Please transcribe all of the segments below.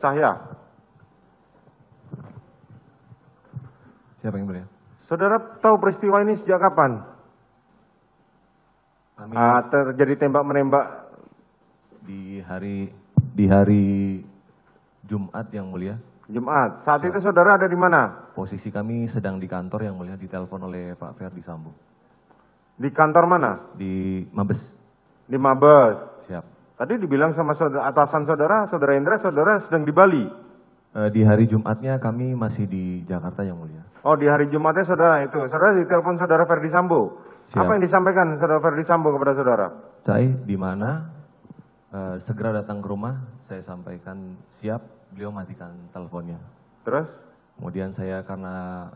Cahya. Siapa yang mulia? Saudara tahu peristiwa ini sejak kapan? Terjadi tembak menembak di hari Jumat yang mulia. Jumat. Saat itu saudara ada di mana? Posisi kami sedang di kantor yang mulia, ditelepon oleh Pak Ferdi Sambo. Di kantor mana? Di Mabes. Di Mabes. Siap. Tadi dibilang sama atasan saudara Indra, saudara sedang di Bali. Di hari Jumatnya kami masih di Jakarta yang mulia. Oh, di hari Jumatnya saudara ditelepon saudara Ferdi Sambo. Siap. Apa yang disampaikan saudara Ferdi Sambo kepada saudara? Cai, di mana? Segera datang ke rumah. Saya sampaikan siap. Beliau matikan teleponnya. Terus? Kemudian karena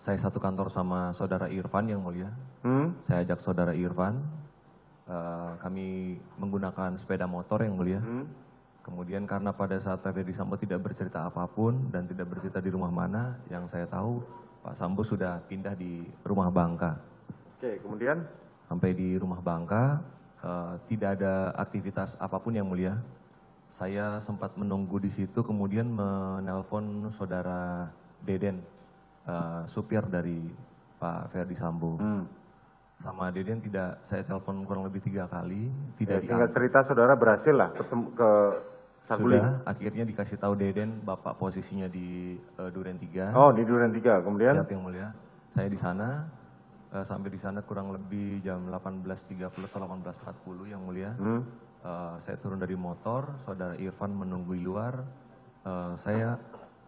saya satu kantor sama saudara Irfan yang mulia. Saya ajak saudara Irfan. Kami menggunakan sepeda motor yang mulia. Kemudian karena pada saat Pak Ferdi Sambo tidak bercerita apapun dan tidak bercerita di rumah mana, yang saya tahu Pak Sambo sudah pindah di rumah Bangka. Oke, kemudian? Sampai di rumah Bangka, tidak ada aktivitas apapun yang mulia. Saya sempat menunggu di situ, kemudian menelpon saudara Deden, supir dari Pak Ferdi Sambo. Sama Deden saya telepon kurang lebih 3 kali, tidak diangkat. Singkat cerita saudara berhasil lah ke Saguling. Sudah, akhirnya dikasih tahu Deden, Bapak posisinya di Duren 3. Oh, di Duren 3, kemudian? Siap yang mulia. Saya di sana, sampai di sana kurang lebih jam 18.30 atau 18.40 yang mulia. Saya turun dari motor, saudara Irfan menunggu di luar. Saya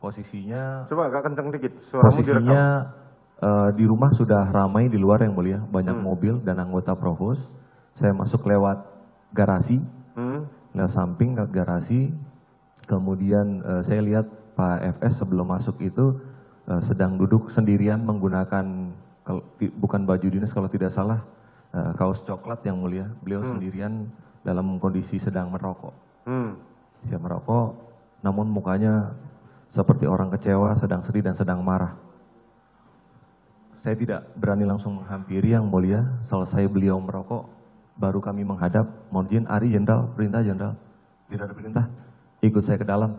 posisinya... Coba agak kenceng dikit, suaramu posisinya di rumah sudah ramai di luar yang mulia, banyak mobil dan anggota provos. Saya masuk lewat garasi, lewat samping lewat garasi. Kemudian saya lihat Pak FS sebelum masuk itu sedang duduk sendirian menggunakan, bukan baju dinas kalau tidak salah, kaos coklat yang mulia. Beliau sendirian dalam kondisi sedang merokok. Dia merokok, namun mukanya seperti orang kecewa, sedang sedih dan sedang marah. Saya tidak berani langsung menghampiri yang mulia. Selesai beliau merokok, baru kami menghadap. Mohon izin, Ari Jenderal, perintah Jenderal. Tidak ada perintah, ikut saya ke dalam.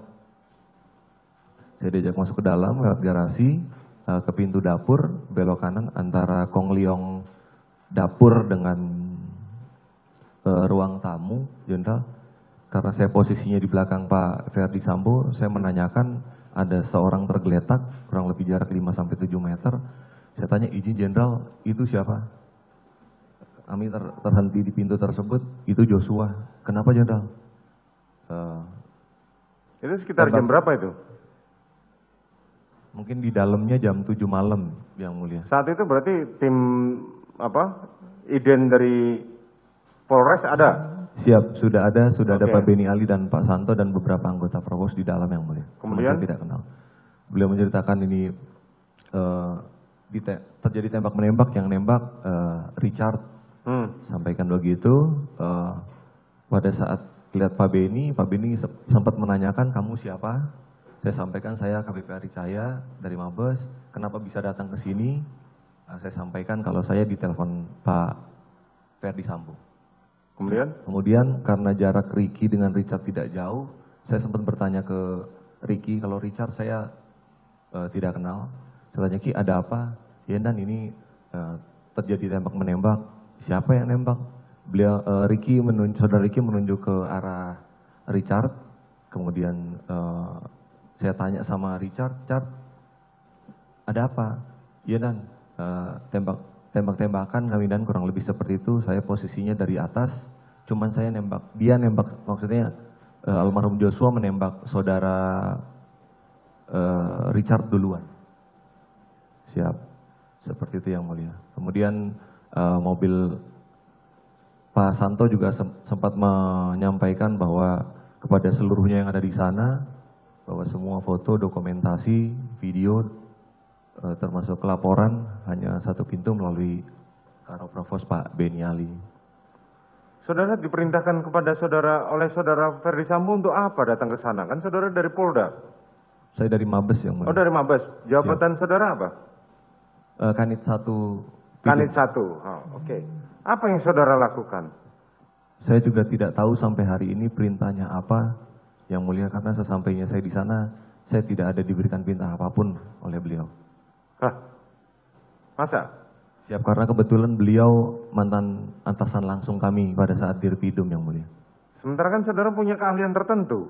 Saya diajak masuk ke dalam lewat garasi, ke pintu dapur, belok kanan antara Kongliong dapur dengan ruang tamu, Jenderal. Karena saya posisinya di belakang Pak Ferdi Sambo, saya menanyakan ada seorang tergeletak, kurang lebih jarak 5-7 meter. Saya tanya, izin Jenderal, itu siapa? Kami terhenti di pintu tersebut, itu Joshua. Kenapa Jenderal? Itu sekitar jam berapa itu? Mungkin di dalamnya jam 7 malam yang mulia. Saat itu berarti tim Iden dari Polres ada? Siap, sudah ada Pak Beni Ali dan Pak Santo dan beberapa anggota Provos di dalam yang mulia. Kemudian? Tidak kenal. Beliau menceritakan ini terjadi tembak menembak, yang nembak Richard. Sampaikan begitu. Pada saat lihat Pak Beni sempat menanyakan, kamu siapa? Saya sampaikan saya KPP Ari Cahya dari Mabes. Kenapa bisa datang ke sini? Saya sampaikan kalau saya ditelepon Pak Ferdi Sambo. Kemudian karena jarak Ricky dengan Richard tidak jauh, saya sempat bertanya ke Ricky, kalau Richard saya tidak kenal. Saya tanya, Ki, ada apa? Ya Dan, ini terjadi tembak menembak. Siapa yang nembak? Saudara Ricky menunjuk ke arah Richard. Kemudian saya tanya sama Richard, ada apa? Ya Dan, tembak-tembakan kami dan kurang lebih seperti itu. Saya posisinya dari atas, cuman saya nembak, dia nembak, maksudnya almarhum Joshua menembak saudara Richard duluan. Siap, seperti itu yang mulia. Kemudian mobil Pak Santo juga sempat menyampaikan bahwa kepada seluruhnya yang ada di sana, bahwa semua foto, dokumentasi, video, termasuk laporan hanya satu pintu melalui Karo Provos Pak Beni Ali. Saudara diperintahkan oleh saudara Ferdi Sambo untuk apa datang ke sana? Kan saudara dari Polda. Saya dari Mabes yang mulia. Oh, dari Mabes. Jabatan saudara apa? Kanit 1. Kanit 1. Oh, oke. Apa yang saudara lakukan? Saya juga tidak tahu sampai hari ini perintahnya apa. Yang Mulia, karena sesampainya saya di sana, saya tidak ada diberikan perintah apapun oleh beliau. Hah? Masa? Siap, karena kebetulan beliau mantan atasan langsung kami pada saat di Repidum, Yang Mulia. Sementara kan saudara punya keahlian tertentu.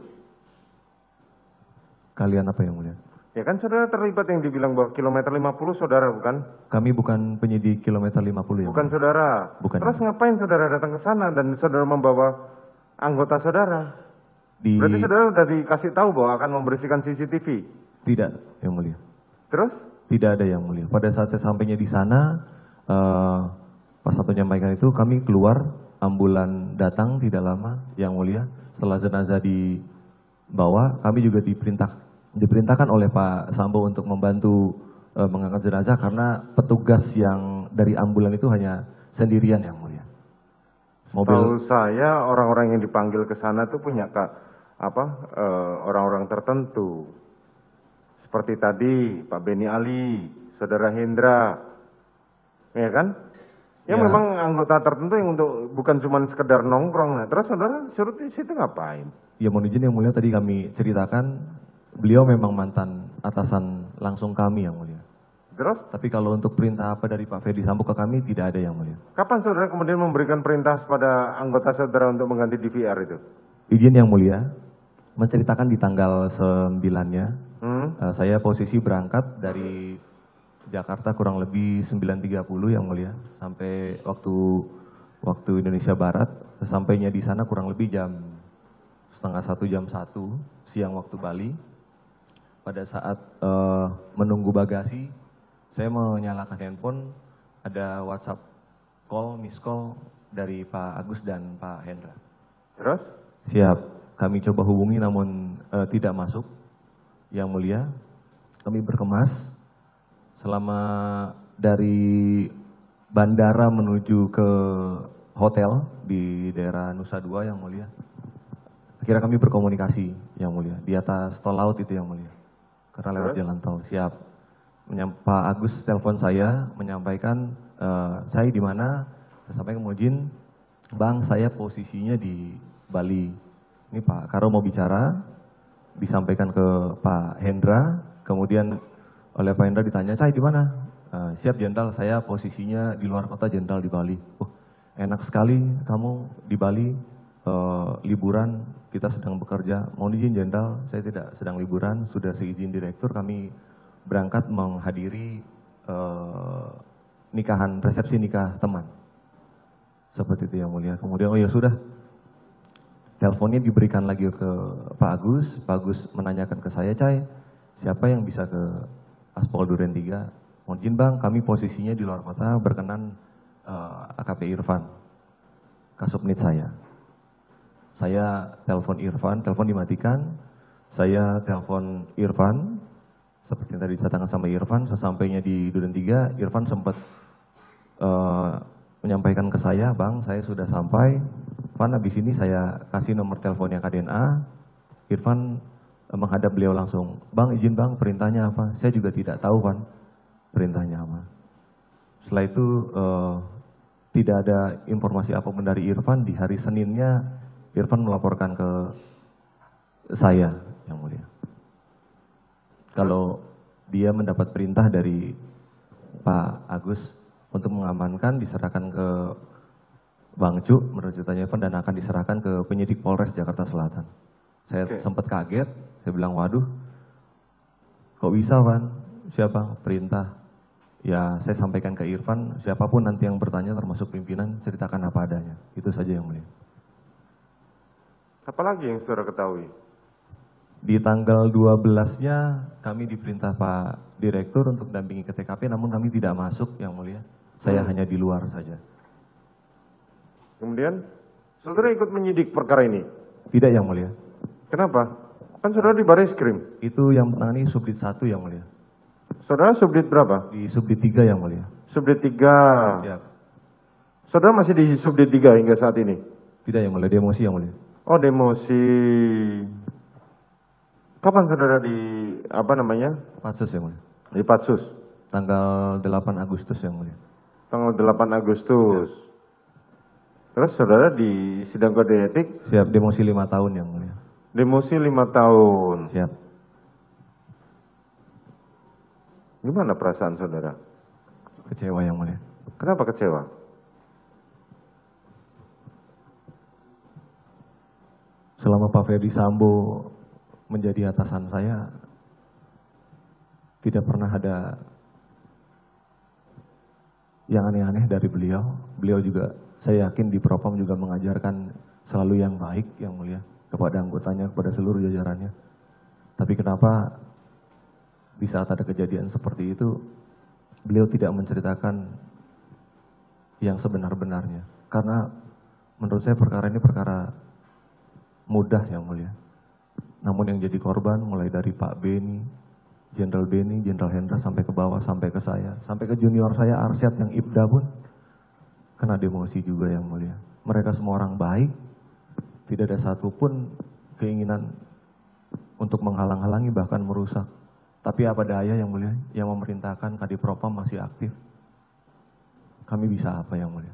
Kalian apa, Yang Mulia? Ya kan saudara terlibat yang dibilang bahwa kilometer 50 saudara bukan? Kami bukan penyidik kilometer 50, ya. Bukan saudara. Bukan. Terus ngapain saudara datang ke sana dan saudara membawa anggota saudara? Berarti saudara sudah dikasih tahu bahwa akan membersihkan CCTV? Tidak, Yang Mulia. Terus? Tidak ada, Yang Mulia. Pada saat saya sampainya di sana, pas satu menyampaikan itu, kami keluar, ambulan datang tidak lama, Yang Mulia. Setelah jenazah dibawa, kami juga diperintahkan oleh Pak Sambo untuk membantu mengangkat jenazah karena petugas yang dari ambulan itu hanya sendirian, Yang Mulia. Tahu saya orang-orang yang dipanggil ke sana itu punya orang-orang tertentu. Seperti tadi Pak Beni Ali, Saudara Hendra, ya kan? Yang memang anggota tertentu yang untuk bukan cuma sekedar nongkrong. Nah, terus saudara suruh di situ ngapain? Ya mohon izin, Yang Mulia, tadi kami ceritakan beliau memang mantan atasan langsung kami, Yang Mulia. Terus? Tapi kalau untuk perintah apa dari Pak Ferdi Sambo ke kami tidak ada, Yang Mulia. Kapan saudara kemudian memberikan perintah kepada anggota saudara untuk mengganti DVR itu? Izin, Yang Mulia, menceritakan di tanggal 9-nya, saya posisi berangkat dari Jakarta kurang lebih 9.30, Yang Mulia, sampai waktu Indonesia Barat. Sesampainya di sana kurang lebih jam setengah 1, jam 1 siang waktu Bali. Pada saat menunggu bagasi, saya menyalakan handphone, ada WhatsApp call, miss call dari Pak Agus dan Pak Hendra. Terus? Siap, kami coba hubungi namun tidak masuk, Yang Mulia. Kami berkemas selama dari bandara menuju ke hotel di daerah Nusa Dua, Yang Mulia. Akhirnya kami berkomunikasi, Yang Mulia, di atas tol laut itu, Yang Mulia, karena lewat jalan tol. Siap, Pak Agus telepon saya menyampaikan saya di mana. Saya sampaikan, kemudian Bang, saya posisinya di Bali. Ini Pak Karo mau bicara, disampaikan ke Pak Hendra, kemudian oleh Pak Hendra ditanya, "Saya di mana?" "Siap Jenderal, saya posisinya di luar kota Jenderal, di Bali." "Oh, enak sekali kamu di Bali, liburan, kita sedang bekerja." "Mohon izin Jenderal, saya tidak sedang liburan, sudah seizin direktur, kami berangkat menghadiri nikahan, resepsi nikah teman." Seperti itu, Yang Mulia. Kemudian, oh ya sudah. Teleponnya diberikan lagi ke Pak Agus. Pak Agus menanyakan ke saya, "Cai, siapa yang bisa ke Aspol Duren 3? Mohon izin Bang, kami posisinya di luar kota, berkenan AKP Irfan." Kasubnit saya. Saya telepon Irfan, telepon dimatikan. Saya telepon Irfan, seperti yang tadi dicatatkan sama Irfan. Sesampainya di Duren 3, Irfan sempat menyampaikan ke saya, "Bang, saya sudah sampai. Van, habis ini saya kasih nomor teleponnya KDNA." Irfan menghadap beliau langsung, "Bang, izin Bang, perintahnya apa?" "Saya juga tidak tahu, Van, perintahnya apa." Setelah itu tidak ada informasi apapun dari Irfan. Di hari Seninnya Irfan melaporkan ke saya, Yang Mulia, kalau dia mendapat perintah dari Pak Agus untuk mengamankan, diserahkan ke Bang Cu, menurut ceritanya Irfan, dan akan diserahkan ke penyidik Polres Jakarta Selatan. Saya sempat kaget, saya bilang, "Waduh, kok bisa Van?" "Siapa? Perintah." Ya, saya sampaikan ke Irfan, siapapun nanti yang bertanya termasuk pimpinan, ceritakan apa adanya. Itu saja, Yang Mulia. Apalagi yang saudara ketahui? Di tanggal 12-nya kami diperintah Pak Direktur untuk dampingi ke TKP, namun kami tidak masuk, Yang Mulia. Saya hanya di luar saja. Kemudian, saudara ikut menyidik perkara ini? Tidak, Yang Mulia. Kenapa? Kan saudara di Bareskrim. Itu yang menangani Subdit 1, Yang Mulia. Saudara Subdit berapa? Di Subdit 3, Yang Mulia. Subdit 3. Siap. Saudara masih di Subdit 3 hingga saat ini? Tidak, Yang Mulia, demosi, Yang Mulia. Oh, demosi. Kapan saudara di, Patsus, Yang Mulia. Di Patsus? Tanggal 8 Agustus, Yang Mulia. Tanggal 8 Agustus. Ya. Terus saudara di sidang kode etik? Siap, demosi 5 tahun, Yang Mulia. Demosi 5 tahun. Siap. Gimana perasaan saudara? Kecewa yang mulia. Kenapa kecewa? Selama Pak Ferdi Sambo menjadi atasan saya, tidak pernah ada yang aneh-aneh dari beliau. Beliau juga, saya yakin di Propam juga mengajarkan selalu yang baik, yang mulia, kepada anggotanya, kepada seluruh jajarannya. Tapi kenapa di saat ada kejadian seperti itu, beliau tidak menceritakan yang sebenar-benarnya? Karena menurut saya perkara ini perkara mudah yang mulia. Namun yang jadi korban mulai dari Pak Beni, Jenderal Beni, Jenderal Hendra sampai ke bawah, sampai ke saya, sampai ke junior saya Arsyad yang Ibda pun kena demosi juga yang mulia. Mereka semua orang baik, tidak ada satupun keinginan untuk menghalang-halangi bahkan merusak. Tapi apa daya yang mulia, yang memerintahkan Kadipropam masih aktif. Kami bisa apa yang mulia?